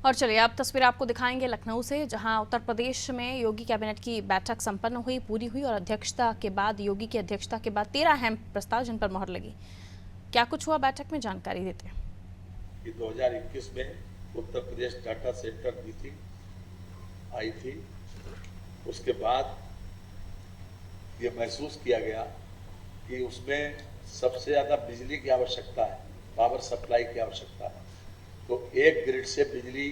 और चलिए अब तस्वीर आपको दिखाएंगे लखनऊ से, जहां उत्तर प्रदेश में योगी कैबिनेट की बैठक संपन्न हुई, पूरी हुई और अध्यक्षता के बाद योगी की अध्यक्षता के बाद 13 अहम प्रस्ताव जिन पर मोहर लगी। क्या कुछ हुआ बैठक में, जानकारी देते हैं। 2021 में उत्तर प्रदेश डाटा सेंटर नीति आई थी। उसके बाद ये महसूस किया गया कि उसमें सबसे ज्यादा बिजली की आवश्यकता है, पावर सप्लाई की आवश्यकता है। तो एक ग्रिड से बिजली,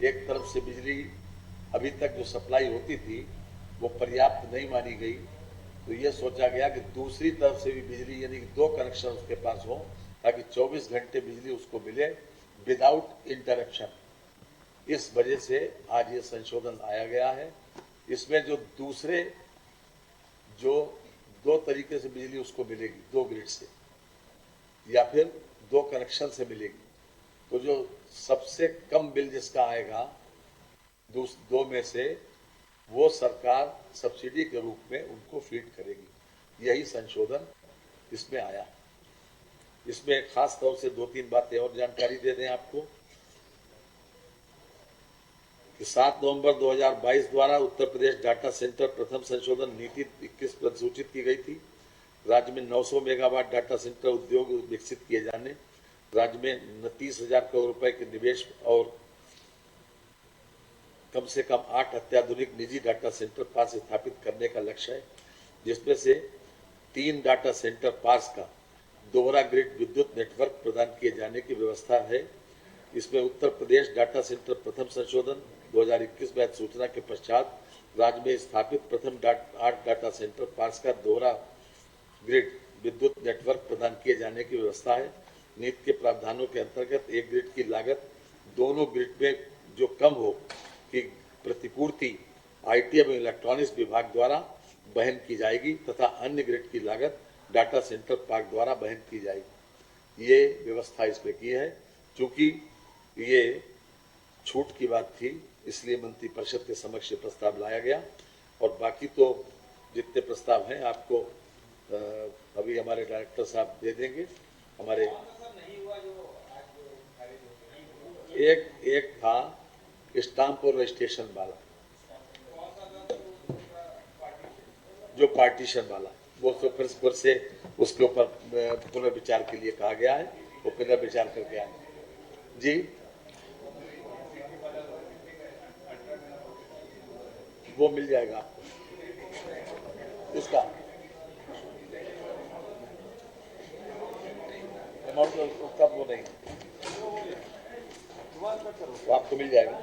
एक तरफ से बिजली अभी तक जो सप्लाई होती थी वो पर्याप्त नहीं मानी गई। तो ये सोचा गया कि दूसरी तरफ से भी बिजली, यानी कि 2 कनेक्शन उसके पास हो, ताकि 24 घंटे बिजली उसको मिले विदाउट इंटरप्शन। इस वजह से आज ये संशोधन आया गया है। इसमें जो दूसरे जो 2 तरीके से बिजली उसको मिलेगी, 2 ग्रिड से या फिर 2 कनेक्शन से मिलेगी, तो जो सबसे कम बिल जिसका आएगा 2 में से, वो सरकार सब्सिडी के रूप में उनको फीड करेगी। यही संशोधन इसमें आया। इसमें खास तौर से 2-3 बातें और जानकारी दे दें आपको कि 7 नवंबर 2022 द्वारा उत्तर प्रदेश डाटा सेंटर प्रथम संशोधन नीति 21 अधिसूचित की गई थी। राज्य में 900 मेगावाट डाटा सेंटर उद्योग विकसित किए जाने, राज्य में 30,000 करोड़ रुपए के निवेश और कम से कम 8 अत्याधुनिक निजी डाटा सेंटर पार्क स्थापित करने का लक्ष्य है, जिसमें से 3 डाटा सेंटर पार्क का दोहरा ग्रिड विद्युत नेटवर्क प्रदान किए जाने की व्यवस्था है। इसमें उत्तर प्रदेश डाटा सेंटर प्रथम संशोधन 2021 में सूचना के पश्चात राज्य में स्थापित प्रथम 8 डाटा सेंटर पार्क का दोहरा ग्रिड विद्युत नेटवर्क प्रदान किए जाने की व्यवस्था है। नीति के प्रावधानों के अंतर्गत एक ग्रिड की लागत दोनों ग्रिड में जो कम हो की प्रतिपूर्ति आईटी एवं इलेक्ट्रॉनिक्स विभाग द्वारा वहन की जाएगी तथा अन्य ग्रिड की लागत डाटा सेंटर पार्क द्वारा वहन की जाएगी। ये व्यवस्था इसमें की है। चूंकि ये छूट की बात थी, इसलिए मंत्रिपरिषद के समक्ष प्रस्ताव लाया गया। और बाकी तो जितने प्रस्ताव हैं आपको अभी हमारे डायरेक्टर साहब दे देंगे। हमारे एक था स्टाम्प और रजिस्ट्रेशन वाला, जो पार्टीशन वाला, वो तो फिर से उसके ऊपर पुनर्विचार के लिए कहा गया है। वो पुनर्विचार करके आएंगे जी। वो मिल जाएगा आपको, उसका अमाउंट उसका वो नहीं, वो आपको मिल जाएगा।